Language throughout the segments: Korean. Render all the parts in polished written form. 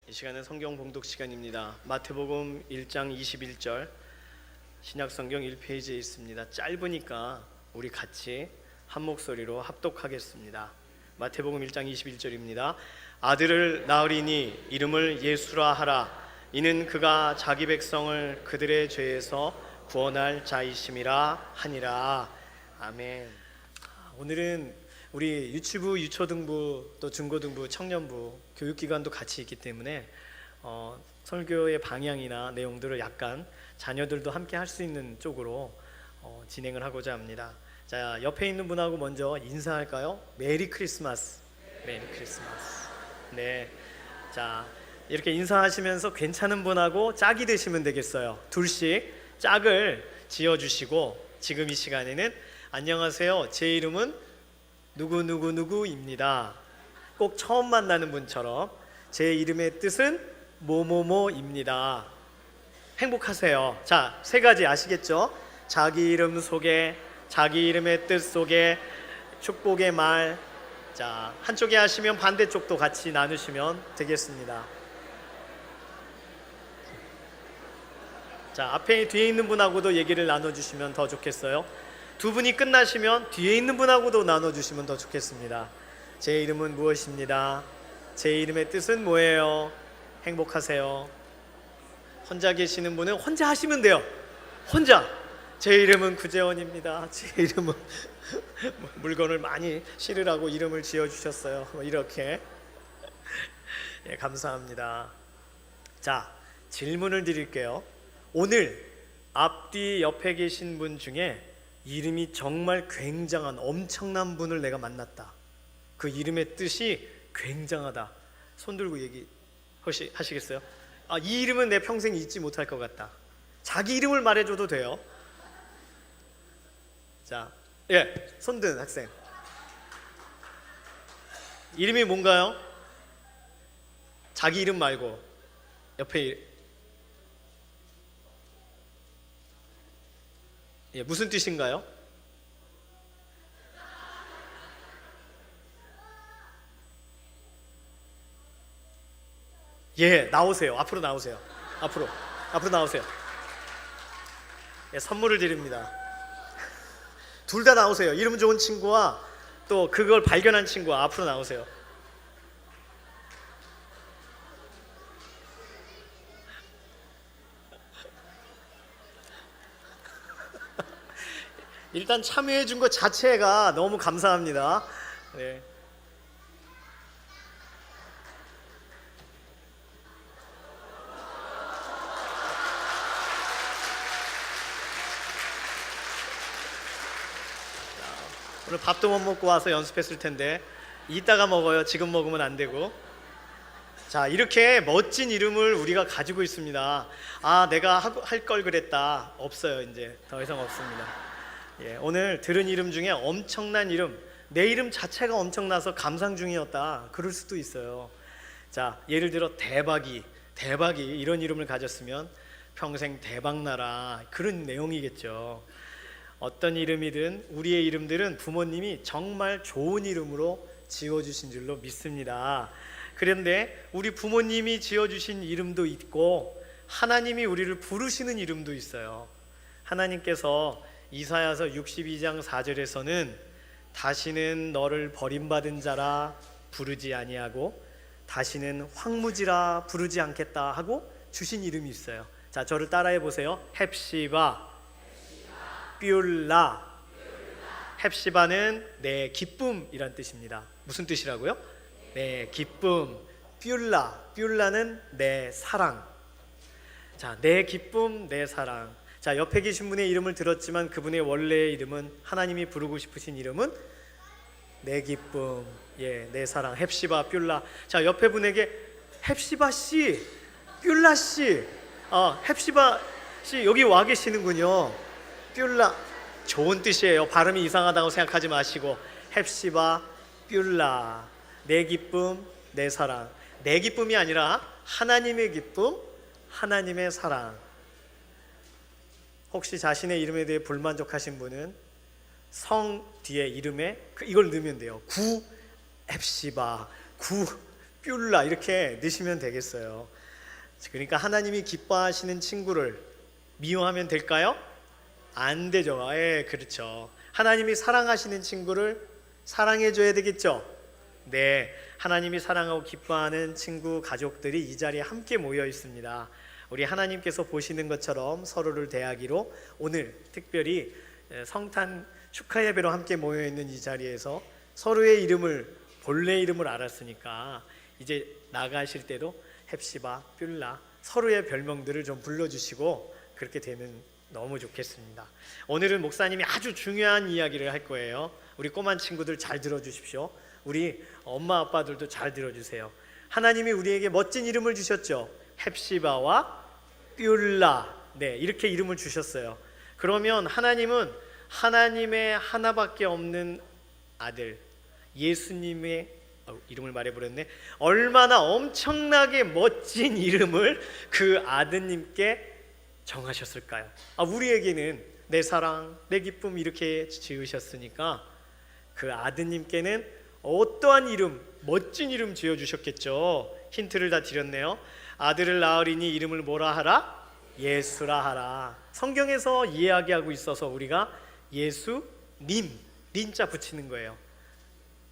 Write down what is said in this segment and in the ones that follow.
이 시간은 성경 봉독 시간입니다. 마태복음 1장 21절 신약성경 1페이지에 있습니다. 짧으니까 우리 같이 한 목소리로 합독하겠습니다. 마태복음 1장 21절입니다. 아들을 낳으리니 이름을 예수라 하라. 이는 그가 자기 백성을 그들의 죄에서 구원할 자이심이라 하니라. 아멘. 오늘은 우리 유치부, 유초등부, 또 중고등부, 청년부 교육기관도 같이 있기 때문에 설교의 방향이나 내용들을 약간 자녀들도 함께 할 수 있는 쪽으로 진행을 하고자 합니다. 자, 옆에 있는 분하고 먼저 인사할까요? 메리 크리스마스. 메리 크리스마스. 네. 자, 이렇게 인사하시면서 괜찮은 분하고 짝이 되시면 되겠어요. 둘씩 짝을 지어주시고, 지금 이 시간에는 안녕하세요, 제 이름은 누구누구누구입니다. 꼭 처음 만나는 분처럼 제 이름의 뜻은 뭐뭐뭐입니다. 행복하세요. 자, 세 가지 아시겠죠? 자기 이름 소개, 자기 이름의 뜻 소개, 축복의 말. 자, 한쪽에 하시면 반대쪽도 같이 나누시면 되겠습니다. 자, 앞에 뒤에 있는 분하고도 얘기를 나눠주시면 더 좋겠어요. 두 분이 끝나시면 뒤에 있는 분하고도 나눠주시면 더 좋겠습니다. 제 이름은 무엇입니다. 제 이름의 뜻은 뭐예요. 행복하세요. 혼자 계시는 분은 혼자 하시면 돼요. 혼자. 제 이름은 구재원입니다. 제 이름은 물건을 많이 실으라고 이름을 지어주셨어요. 이렇게. 예, 감사합니다. 자, 질문을 드릴게요. 오늘 앞뒤 옆에 계신 분 중에 이름이 정말 굉장한 엄청난 분을 내가 만났다. 그 이름의 뜻이 굉장하다. 손 들고 얘기 하시겠어요? 아, 이 이름은 내 평생 잊지 못할 것 같다. 자기 이름을 말해줘도 돼요. 자, 예, 손 든 학생. 이름이 뭔가요? 자기 이름 말고 옆에 예, 무슨 뜻인가요? 예, 나오세요. 앞으로 나오세요. 앞으로 나오세요. 예, 선물을 드립니다. 둘 다 나오세요. 이름 좋은 친구와 또 그걸 발견한 친구와 앞으로 나오세요. 일단 참여해 준 것 자체가 너무 감사합니다. 네. 오늘 밥도 못 먹고 와서 연습했을 텐데 이따가 먹어요. 지금 먹으면 안 되고. 자, 이렇게 멋진 이름을 우리가 가지고 있습니다. 아, 내가 할 걸 그랬다. 없어요. 이제 더 이상 없습니다. 예, 오늘 들은 이름 중에 엄청난 이름, 내 이름 자체가 엄청나서 감상 중이었다. 그럴 수도 있어요. 자, 예를 들어 대박이 이런 이름을 가졌으면 평생 대박나라, 그런 내용이겠죠. 어떤 이름이든 우리의 이름들은 부모님이 정말 좋은 이름으로 지어주신 줄로 믿습니다. 그런데 우리 부모님이 지어주신 이름도 있고 하나님이 우리를 부르시는 이름도 있어요. 하나님께서 이사야서 62장 4절에서는 다시는 너를 버림받은 자라 부르지 아니하고 다시는 황무지라 부르지 않겠다 하고 주신 이름이 있어요. 자, 저를 따라해 보세요. 헵시바, 뷸라. 헵시바는 내 기쁨이란 뜻입니다. 무슨 뜻이라고요? 내 기쁨. 뷸라는 내 사랑. 자, 내 기쁨, 내 사랑. 자, 옆에 계신 분의 이름을 들었지만 그분의 원래의 이름은, 하나님이 부르고 싶으신 이름은 내 기쁨, 예, 내 사랑. 헵시바, 뷸라. 자, 옆에 분에게 헵시바 씨, 뷸라 씨, 헵시바 씨 여기 와 계시는군요. 뷸라, 좋은 뜻이에요. 발음이 이상하다고 생각하지 마시고 헵시바, 뷸라. 내 기쁨, 내 사랑. 내 기쁨이 아니라 하나님의 기쁨, 하나님의 사랑. 혹시 자신의 이름에 대해 불만족하신 분은 성 뒤에 이름에 이걸 넣으면 돼요. 구 헵시바, 구 뷸라 이렇게 넣으시면 되겠어요. 그러니까 하나님이 기뻐하시는 친구를 미워하면 될까요? 안 되죠. 예, 그렇죠. 하나님이 사랑하시는 친구를 사랑해줘야 되겠죠. 네, 하나님이 사랑하고 기뻐하는 친구, 가족들이 이 자리에 함께 모여 있습니다. 우리 하나님께서 보시는 것처럼 서로를 대하기로 오늘 특별히 성탄 축하 예배로 함께 모여 있는 이 자리에서 서로의 이름을, 본래 이름을 알았으니까 이제 나가실 때도 헵시바, 뷸라 서로의 별명들을 좀 불러주시고 그렇게 되면 너무 좋겠습니다. 오늘은 목사님이 아주 중요한 이야기를 할 거예요. 우리 꼬만 친구들 잘 들어주십시오. 우리 엄마 아빠들도 잘 들어주세요. 하나님이 우리에게 멋진 이름을 주셨죠. 헵시바와 뷸라, 네, 이렇게 이름을 주셨어요. 그러면 하나님은 하나님의 하나밖에 없는 아들 예수님의 이름을 말해버렸네. 얼마나 엄청나게 멋진 이름을 그 아드님께 정하셨을까요? 우리에게는 내 사랑, 내 기쁨 이렇게 지으셨으니까 그 아드님께는 어떠한 이름, 멋진 이름 지어주셨겠죠. 힌트를 다 드렸네요. 아들을 낳으리니 이름을 뭐라 하라? 예수라 하라. 성경에서 이야기하고 있어서 우리가 예수님, 님자 붙이는 거예요.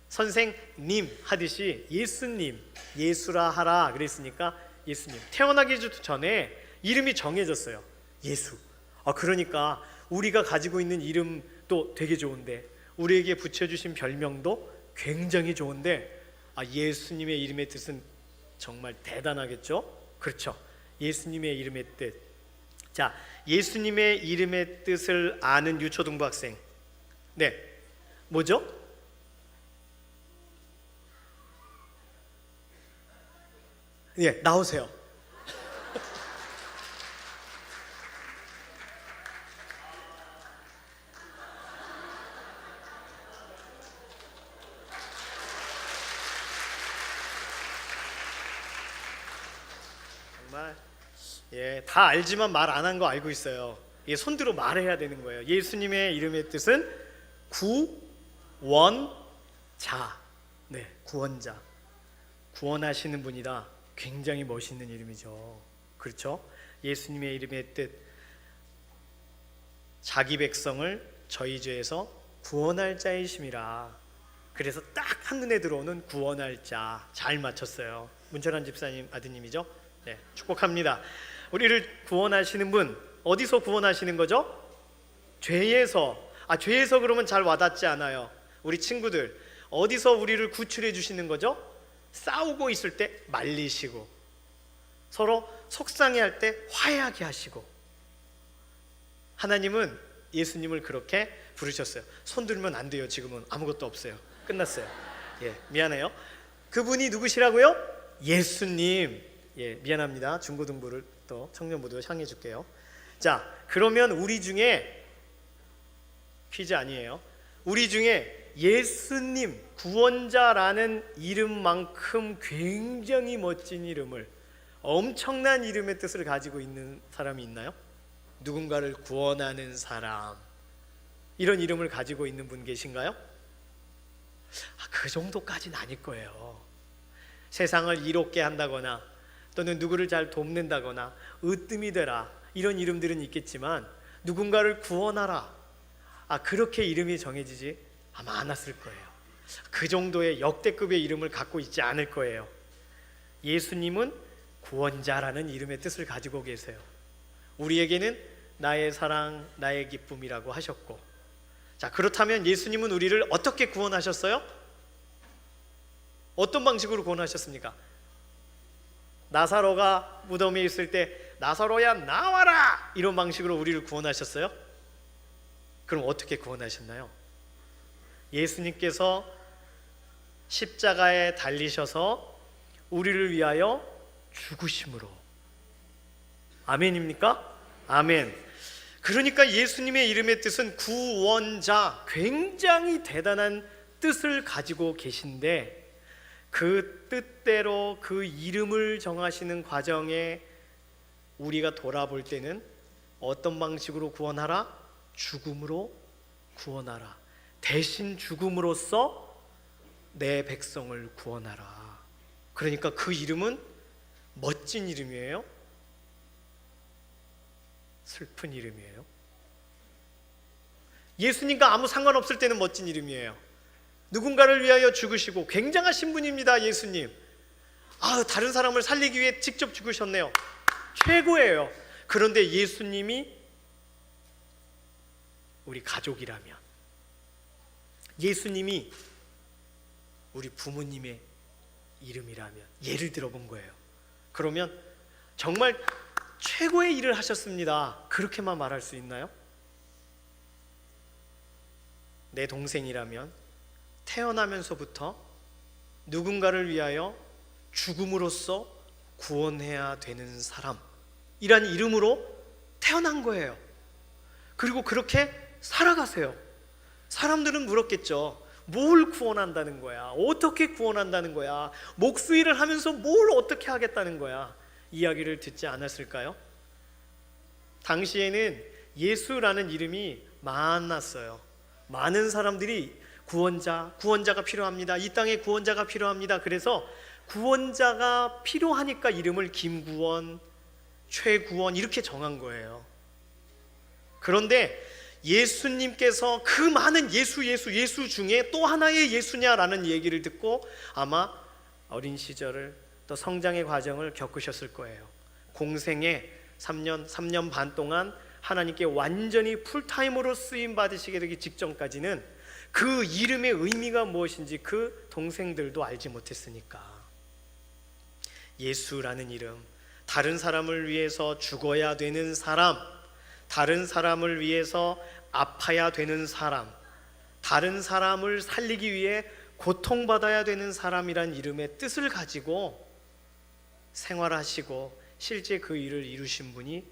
선생님 하듯이 예수님, 예수라 하라 그랬으니까 예수님. 태어나기 전에 이름이 정해졌어요. 예수. 그러니까 우리가 가지고 있는 이름도 되게 좋은데, 우리에게 붙여주신 별명도 굉장히 좋은데, 예수님의 이름의 뜻은 정말 대단하겠죠? 그렇죠. 예수님의 이름의 뜻. 자, 예수님의 이름의 뜻을 아는 유초등부 학생. 네, 뭐죠? 예, 나오세요. 정말 다 알지만 말 안 한 거 알고 있어요. 손들어 말해야 되는 거예요. 예수님의 이름의 뜻은 구원자. 네, 구원자. 구원하시는 분이다. 굉장히 멋있는 이름이죠. 그렇죠? 예수님의 이름의 뜻, 자기 백성을 저희 죄에서 구원할 자이심이라. 그래서 딱 한눈에 들어오는 구원할 자. 잘 맞췄어요. 문철환 집사님 아드님이죠? 네, 축복합니다. 우리를 구원하시는 분, 어디서 구원하시는 거죠? 죄에서. 죄에서 그러면 잘 와닿지 않아요. 우리 친구들, 어디서 우리를 구출해 주시는 거죠? 싸우고 있을 때 말리시고, 서로 속상해할 때 화해하게 하시고. 하나님은 예수님을 그렇게 부르셨어요. 손 들면 안 돼요. 지금은 아무것도 없어요. 끝났어요. 미안해요. 그분이 누구시라고요? 예수님. 미안합니다. 중고등부를 또 청년부도 향해 줄게요. 자, 그러면 우리 중에, 퀴즈 아니에요, 우리 중에 예수님, 구원자라는 이름만큼 굉장히 멋진 이름을, 엄청난 이름의 뜻을 가지고 있는 사람이 있나요? 누군가를 구원하는 사람, 이런 이름을 가지고 있는 분 계신가요? 그 정도까지는 아닐 거예요. 세상을 이롭게 한다거나 또는 누구를 잘 돕는다거나 으뜸이 되라, 이런 이름들은 있겠지만 누군가를 구원하라, 그렇게 이름이 정해지지 아마 않았을 거예요. 그 정도의 역대급의 이름을 갖고 있지 않을 거예요. 예수님은 구원자라는 이름의 뜻을 가지고 계세요. 우리에게는 나의 사랑, 나의 기쁨이라고 하셨고. 자, 그렇다면 예수님은 우리를 어떻게 구원하셨어요? 어떤 방식으로 구원하셨습니까? 나사로가 무덤에 있을 때 나사로야 나와라, 이런 방식으로 우리를 구원하셨어요? 그럼 어떻게 구원하셨나요? 예수님께서 십자가에 달리셔서 우리를 위하여 죽으심으로. 아멘입니까? 아멘. 그러니까 예수님의 이름의 뜻은 구원자, 굉장히 대단한 뜻을 가지고 계신데, 그 뜻대로 그 이름을 정하시는 과정에 우리가 돌아볼 때는 어떤 방식으로 구원하라? 죽음으로 구원하라. 대신 죽음으로써 내 백성을 구원하라. 그러니까 그 이름은 멋진 이름이에요? 슬픈 이름이에요? 예수님과 아무 상관없을 때는 멋진 이름이에요. 누군가를 위하여 죽으시고 굉장하신 분입니다. 예수님. 다른 사람을 살리기 위해 직접 죽으셨네요. 최고예요. 그런데 예수님이 우리 가족이라면, 예수님이 우리 부모님의 이름이라면, 예를 들어본 거예요. 그러면 정말 최고의 일을 하셨습니다, 그렇게만 말할 수 있나요? 내 동생이라면 태어나면서부터 누군가를 위하여 죽음으로써 구원해야 되는 사람이란 이름으로 태어난 거예요. 그리고 그렇게 살아가세요. 사람들은 물었겠죠. 뭘 구원한다는 거야? 어떻게 구원한다는 거야? 목수일을 하면서 뭘 어떻게 하겠다는 거야? 이야기를 듣지 않았을까요? 당시에는 예수라는 이름이 많았어요. 많은 사람들이 구원자가 필요합니다. 이 땅에 구원자가 필요합니다. 그래서 구원자가 필요하니까 이름을 김구원, 최구원 이렇게 정한 거예요. 그런데 예수님께서 그 많은 예수 중에 또 하나의 예수냐라는 얘기를 듣고 아마 어린 시절을 또 성장의 과정을 겪으셨을 거예요. 공생에 3년 반 동안 하나님께 완전히 풀타임으로 쓰임 받으시게 되기 직전까지는 그 이름의 의미가 무엇인지 그 동생들도 알지 못했으니까. 예수라는 이름, 다른 사람을 위해서 죽어야 되는 사람, 다른 사람을 위해서 아파야 되는 사람, 다른 사람을 살리기 위해 고통받아야 되는 사람이란 이름의 뜻을 가지고 생활하시고 실제 그 일을 이루신 분이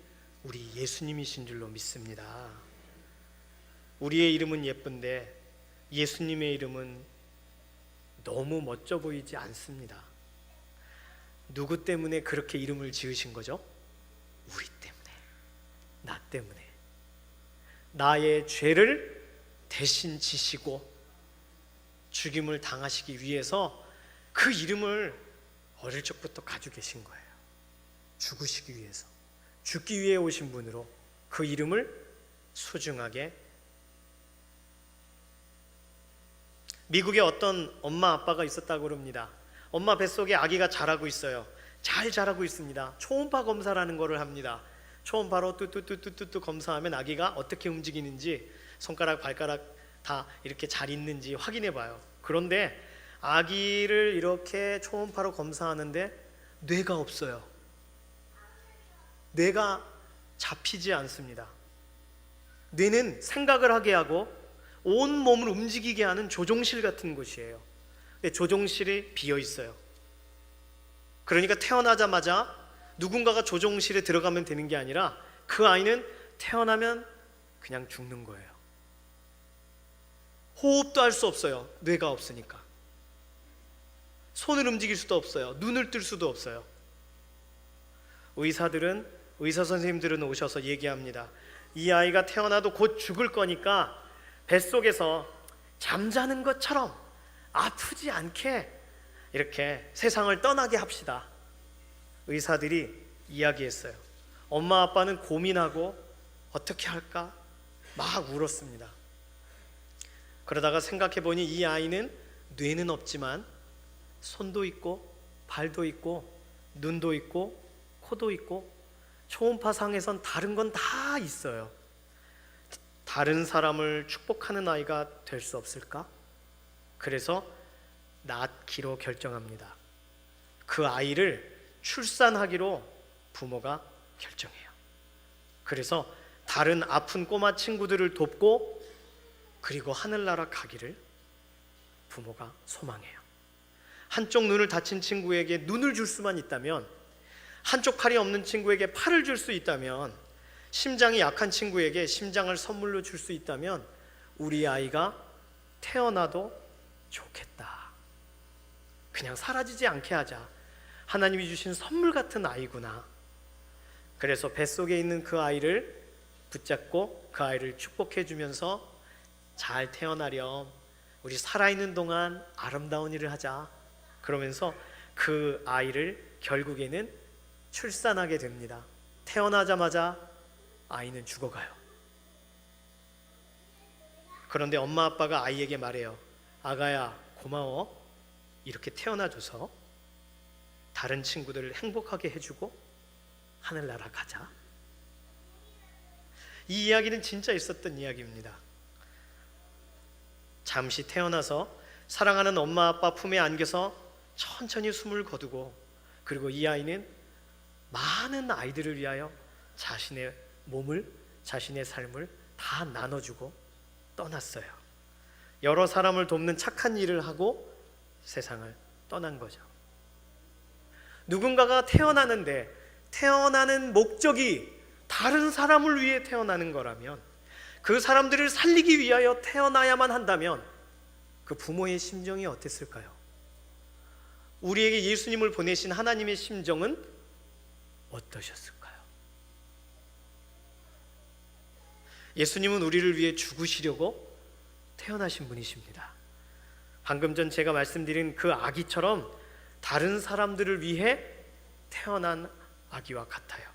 우리 예수님이신 줄로 믿습니다. 우리의 이름은 예쁜데 예수님의 이름은 너무 멋져 보이지 않습니다. 누구 때문에 그렇게 이름을 지으신 거죠? 우리 때문에, 나 때문에. 나의 죄를 대신 지시고 죽임을 당하시기 위해서 그 이름을 어릴 적부터 가지고 계신 거예요. 죽으시기 위해서, 죽기 위해 오신 분으로 그 이름을 소중하게. 미국에 어떤 엄마 아빠가 있었다고 합니다. 엄마 뱃속에 아기가 자라고 있어요. 잘 자라고 있습니다. 초음파 검사라는 거를 합니다. 초음파로 뚜뚜뚜뚜뚜 검사하면 아기가 어떻게 움직이는지, 손가락 발가락 다 이렇게 잘 있는지 확인해 봐요. 그런데 아기를 이렇게 초음파로 검사하는데 뇌가 없어요. 뇌가 잡히지 않습니다. 뇌는 생각을 하게 하고 온 몸을 움직이게 하는 조종실 같은 곳이에요. 근데 조종실이 비어 있어요. 그러니까 태어나자마자 누군가가 조종실에 들어가면 되는 게 아니라 그 아이는 태어나면 그냥 죽는 거예요. 호흡도 할 수 없어요. 뇌가 없으니까. 손을 움직일 수도 없어요. 눈을 뜰 수도 없어요. 의사 선생님들은 오셔서 얘기합니다. 이 아이가 태어나도 곧 죽을 거니까 뱃속에서 잠자는 것처럼 아프지 않게 이렇게 세상을 떠나게 합시다. 의사들이 이야기했어요. 엄마 아빠는 고민하고 어떻게 할까 막 울었습니다. 그러다가 생각해보니 이 아이는 뇌는 없지만 손도 있고 발도 있고 눈도 있고 코도 있고 초음파상에선 다른 건 다 있어요. 다른 사람을 축복하는 아이가 될 수 없을까? 그래서 낳기로 결정합니다. 그 아이를 출산하기로 부모가 결정해요. 그래서 다른 아픈 꼬마 친구들을 돕고 그리고 하늘나라 가기를 부모가 소망해요. 한쪽 눈을 다친 친구에게 눈을 줄 수만 있다면, 한쪽 팔이 없는 친구에게 팔을 줄 수 있다면, 심장이 약한 친구에게 심장을 선물로 줄 수 있다면 우리 아이가 태어나도 좋겠다. 그냥 사라지지 않게 하자. 하나님이 주신 선물 같은 아이구나. 그래서 뱃속에 있는 그 아이를 붙잡고 그 아이를 축복해 주면서 잘 태어나렴, 우리 살아있는 동안 아름다운 일을 하자. 그러면서 그 아이를 결국에는 출산하게 됩니다. 태어나자마자 아이는 죽어가요. 그런데 엄마 아빠가 아이에게 말해요. 아가야, 고마워. 이렇게 태어나줘서 다른 친구들을 행복하게 해주고 하늘나라 가자. 이 이야기는 진짜 있었던 이야기입니다. 잠시 태어나서 사랑하는 엄마 아빠 품에 안겨서 천천히 숨을 거두고, 그리고 이 아이는 많은 아이들을 위하여 자신의 몸을, 자신의 삶을 다 나눠주고 떠났어요. 여러 사람을 돕는 착한 일을 하고 세상을 떠난 거죠. 누군가가 태어나는데 태어나는 목적이 다른 사람을 위해 태어나는 거라면, 그 사람들을 살리기 위하여 태어나야만 한다면 그 부모의 심정이 어땠을까요? 우리에게 예수님을 보내신 하나님의 심정은 어떠셨을까요? 예수님은 우리를 위해 죽으시려고 태어나신 분이십니다. 방금 전 제가 말씀드린 그 아기처럼 다른 사람들을 위해 태어난 아기와 같아요.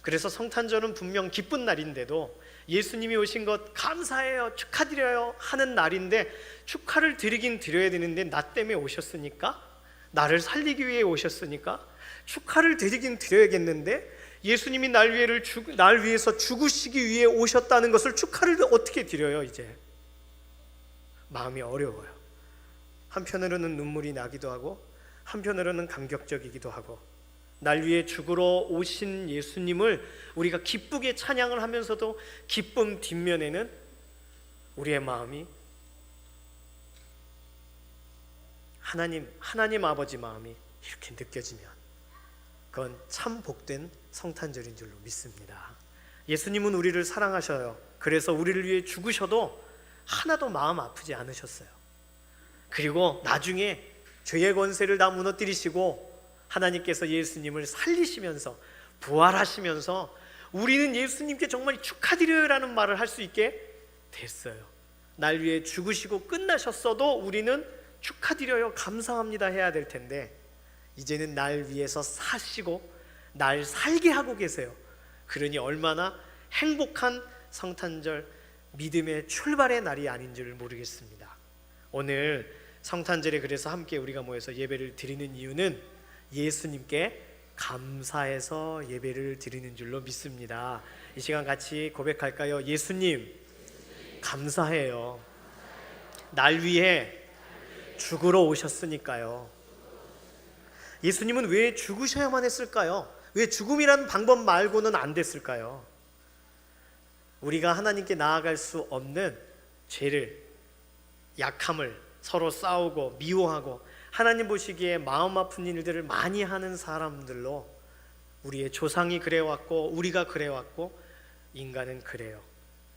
그래서 성탄절은 분명 기쁜 날인데도 예수님이 오신 것 감사해요, 축하드려요 하는 날인데, 축하를 드리긴 드려야 되는데 나 때문에 오셨으니까, 나를 살리기 위해 오셨으니까 축하를 드리긴 드려야겠는데, 예수님이 날 위해서 죽으시기 위해 오셨다는 것을 축하를 어떻게 드려요? 이제 마음이 어려워요. 한편으로는 눈물이 나기도 하고 한편으로는 감격적이기도 하고, 날 위해 죽으러 오신 예수님을 우리가 기쁘게 찬양을 하면서도 기쁨 뒷면에는 우리의 마음이 하나님 아버지 마음이 이렇게 느껴지면 그건 참 복된 성탄절인 줄로 믿습니다. 예수님은 우리를 사랑하셔요. 그래서 우리를 위해 죽으셔도 하나도 마음 아프지 않으셨어요. 그리고 나중에 죄의 권세를 다 무너뜨리시고 하나님께서 예수님을 살리시면서 부활하시면서 우리는 예수님께 정말 축하드려요라는 말을 할 수 있게 됐어요. 날 위해 죽으시고 끝나셨어도 우리는 축하드려요, 감사합니다 해야 될 텐데, 이제는 날 위해서 사시고 날 살게 하고 계세요. 그러니 얼마나 행복한 성탄절, 믿음의 출발의 날이 아닌 줄 모르겠습니다. 오늘 성탄절에 그래서 함께 우리가 모여서 예배를 드리는 이유는 예수님께 감사해서 예배를 드리는 줄로 믿습니다. 이 시간 같이 고백할까요? 예수님, 감사해요. 날 위해 죽으러 오셨으니까요. 예수님은 왜 죽으셔야만 했을까요? 왜 죽음이라는 방법 말고는 안 됐을까요? 우리가 하나님께 나아갈 수 없는 죄를, 약함을 서로 싸우고 미워하고 하나님 보시기에 마음 아픈 일들을 많이 하는 사람들로 우리의 조상이 그래왔고 우리가 그래왔고 인간은 그래요.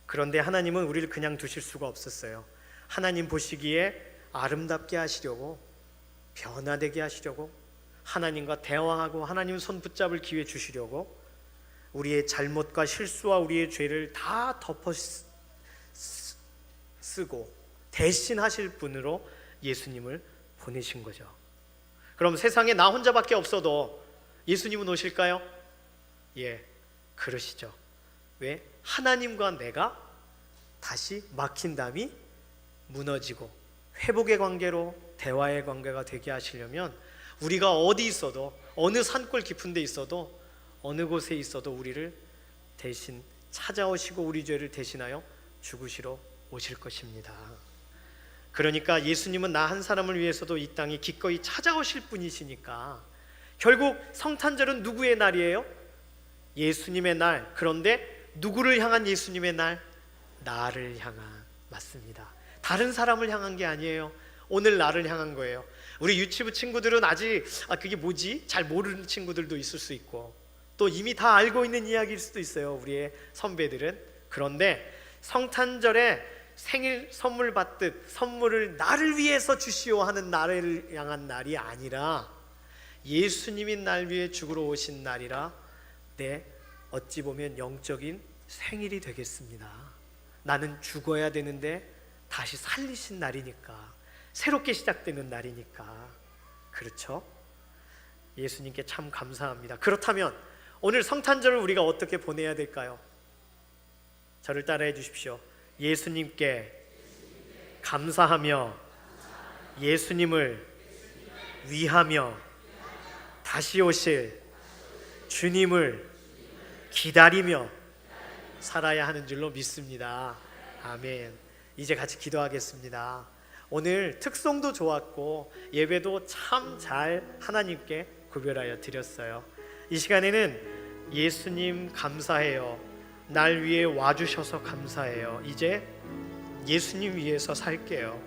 그런데 하나님은 우리를 그냥 두실 수가 없었어요. 하나님 보시기에 아름답게 하시려고, 변화되게 하시려고, 하나님과 대화하고 하나님 손 붙잡을 기회 주시려고 우리의 잘못과 실수와 우리의 죄를 다 덮어 쓰고 대신하실 분으로 예수님을 보내신 거죠. 그럼 세상에 나 혼자밖에 없어도 예수님은 오실까요? 예, 그러시죠. 왜? 하나님과 내가 다시 막힌 담이 무너지고 회복의 관계로 대화의 관계가 되게 하시려면 우리가 어디 있어도, 어느 산골 깊은 데 있어도, 어느 곳에 있어도 우리를 대신 찾아오시고 우리 죄를 대신하여 죽으시러 오실 것입니다. 그러니까 예수님은 나 한 사람을 위해서도 이 땅에 기꺼이 찾아오실 분이시니까 결국 성탄절은 누구의 날이에요? 예수님의 날. 그런데 누구를 향한 예수님의 날? 나를 향한, 맞습니다. 다른 사람을 향한 게 아니에요. 오늘 나를 향한 거예요. 우리 유치부 친구들은 아직 그게 뭐지? 잘 모르는 친구들도 있을 수 있고 또 이미 다 알고 있는 이야기일 수도 있어요, 우리의 선배들은. 그런데 성탄절에 생일 선물 받듯 선물을 나를 위해서 주시오 하는 나를 향한 날이 아니라 예수님이 날 위해 죽으러 오신 날이라 내 어찌 보면 영적인 생일이 되겠습니다. 나는 죽어야 되는데 다시 살리신 날이니까, 새롭게 시작되는 날이니까. 그렇죠? 예수님께 참 감사합니다. 그렇다면 오늘 성탄절을 우리가 어떻게 보내야 될까요? 저를 따라해 주십시오. 예수님께 감사하며 예수님을 위하며 다시 오실 주님을 기다리며 살아야 하는 줄로 믿습니다. 아멘. 이제 같이 기도하겠습니다. 오늘 특송도 좋았고 예배도 참 잘 하나님께 구별하여 드렸어요. 이 시간에는 예수님 감사해요. 날 위해 와주셔서 감사해요. 이제 예수님 위해서 살게요.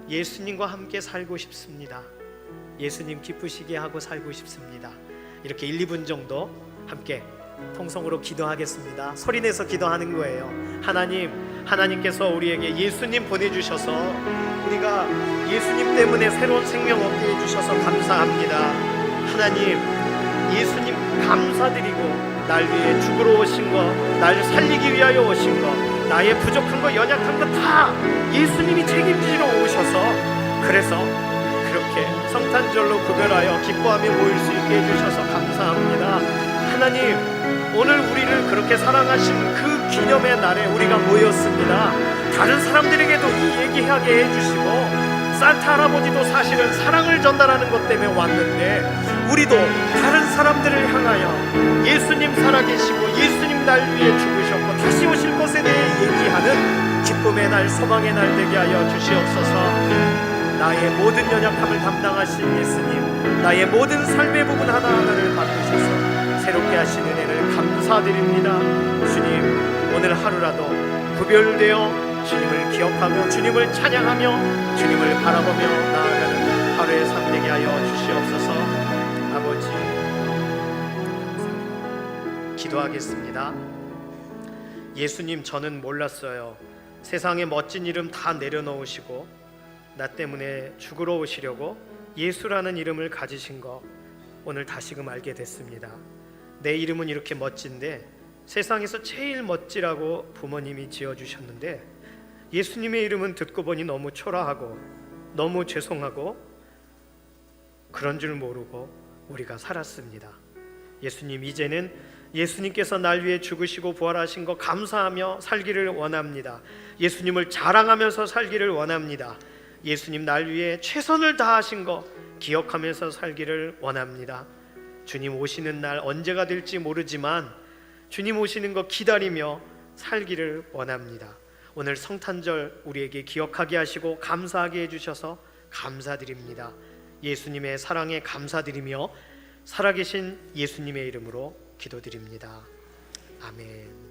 예수님과 함께 살고 싶습니다. 예수님 기쁘시게 하고 살고 싶습니다. 이렇게 1, 2분 정도 함께 통성으로 기도하겠습니다. 소리내서 기도하는 거예요. 하나님께서 우리에게 예수님 보내주셔서 우리가 예수님 때문에 새로운 생명 얻게 해주셔서 감사합니다. 하나님, 예수님 감사드리고 날 위해 죽으러 오신 거, 날 살리기 위하여 오신 거, 나의 부족한 거, 연약한 거 다 예수님이 책임지러 오셔서 그래서 그렇게 성탄절로 구별하여 기뻐하며 모일 수 있게 해주셔서 감사합니다. 하나님, 오늘 우리를 그렇게 사랑하신 그 기념의 날에 우리가 모였습니다. 다른 사람들에게도 이 얘기하게 해주시고 산타 할아버지도 사실은 사랑을 전달하는 것 때문에 왔는데 우리도 다른 사람들을 향하여 예수님 살아계시고 예수님 날 위해 죽으셨고 다시 오실 것에 대해 얘기하는 기쁨의 날, 소망의 날 되게 하여 주시옵소서. 나의 모든 연약함을 담당하신 예수님, 나의 모든 삶의 부분 하나하나를 바꾸셔서 새롭게 하신 은혜를 감사드립니다. 주님, 오늘 하루라도 구별되어 주님을 기억하며 주님을 찬양하며 주님을 바라보며 나아가는 하루의 삶 되게 하여 주시옵소서. 아버지, 기도하겠습니다. 예수님, 저는 몰랐어요. 세상에 멋진 이름 다 내려놓으시고 나 때문에 죽으러 오시려고 예수라는 이름을 가지신 거 오늘 다시금 알게 됐습니다. 내 이름은 이렇게 멋진데 세상에서 제일 멋지라고 부모님이 지어주셨는데 예수님의 이름은 듣고 보니 너무 초라하고 너무 죄송하고 그런 줄 모르고 우리가 살았습니다. 예수님, 이제는 예수님께서 날 위해 죽으시고 부활하신 거 감사하며 살기를 원합니다. 예수님을 자랑하면서 살기를 원합니다. 예수님 날 위해 최선을 다하신 거 기억하면서 살기를 원합니다. 주님 오시는 날 언제가 될지 모르지만 주님 오시는 거 기다리며 살기를 원합니다. 오늘 성탄절 우리에게 기억하게 하시고 감사하게 해주셔서 감사드립니다. 예수님의 사랑에 감사드리며 살아계신 예수님의 이름으로 기도드립니다. 아멘.